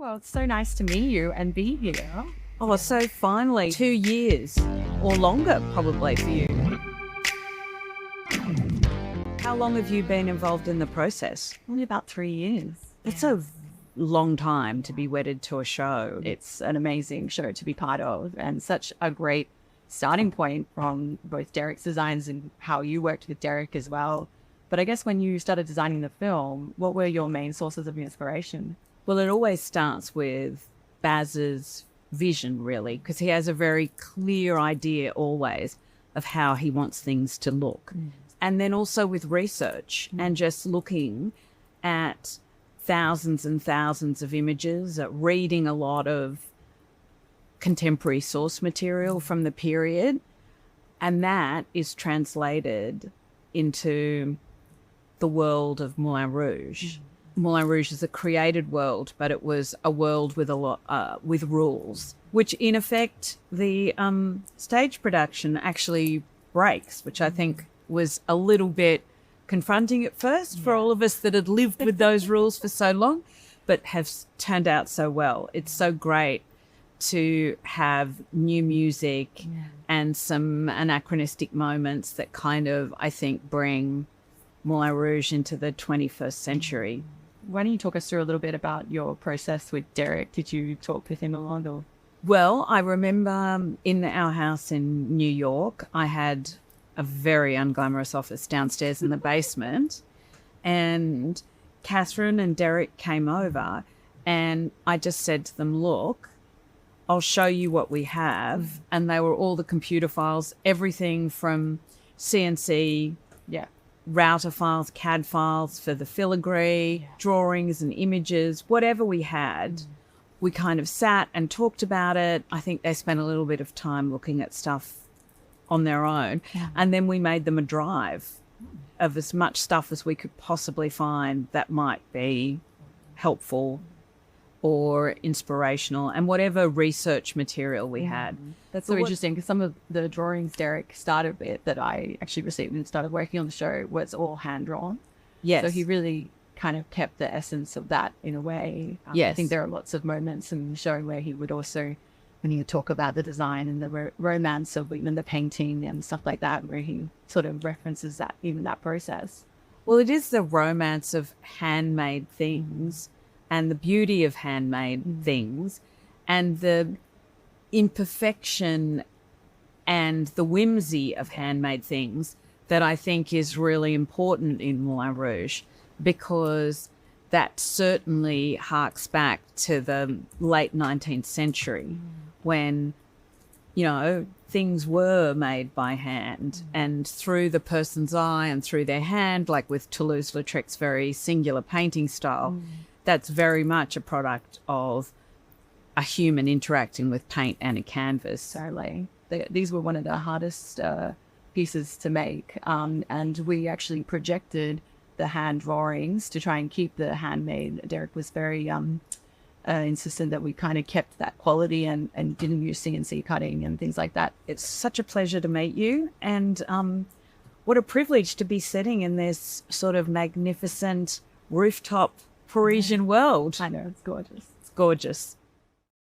Well, it's so nice to meet you and be here. Oh, so finally, 2 years or longer probably for you. How long have you been involved in the process? Only about 3 years. That's a long time to be wedded to a show. It's an amazing show to be part of and such a great starting point from both Derek's designs and how you worked with Derek as well. But I guess when you started designing the film, what were your main sources of inspiration? Well, it always starts with Baz's vision, really, because he has a very clear idea always of how he wants things to look. And then also with research and just looking at thousands and thousands of images, reading a lot of contemporary source material from the period. And that is translated into the world of Moulin Rouge. Moulin Rouge is a created world, but it was a world with a lot with rules, which in effect the stage production actually breaks, which I think was a little bit confronting at first for all of us that had lived with those rules for so long, but have turned out so well. It's so great to have new music and some anachronistic moments that kind of, I think, bring Moulin Rouge into the 21st century. Why don't you talk us through a little bit about your process with Derek? Did you talk with him a lot? Or? Well, I remember in our house in New York, I had a very unglamorous office downstairs in the basement, and Catherine and Derek came over, and I just said to them, look, I'll show you what we have. And they were all the computer files, everything from CNC, router files, CAD files for the filigree, drawings and images, whatever we had. We kind of sat and talked about it. I think they spent a little bit of time looking at stuff on their own. And then we made them a drive of as much stuff as we could possibly find that might be helpful or inspirational, and whatever research material we had. That's so interesting, because some of the drawings Derek started with that I actually received and started working on the show was all hand-drawn. Yes. So he really kind of kept the essence of that in a way. Yes. I think there are lots of moments in the show where he would also, when he would talk about the design and the romance of even the painting and stuff like that, where he sort of references that, even that process. Well, it is the romance of handmade things and the beauty of handmade things and the imperfection and the whimsy of handmade things that I think is really important in Moulin Rouge, because that certainly harks back to the late 19th century when, you know, things were made by hand and through the person's eye and through their hand, like with Toulouse-Lautrec's very singular painting style. That's very much a product of a human interacting with paint and a canvas. Certainly. These were one of the hardest pieces to make. And we actually projected the hand drawings to try and keep the handmade. Derek was very insistent that we kind of kept that quality and didn't use CNC cutting and things like that. It's such a pleasure to meet you, and what a privilege to be sitting in this sort of magnificent rooftop Parisian world. I know, it's gorgeous. It's gorgeous.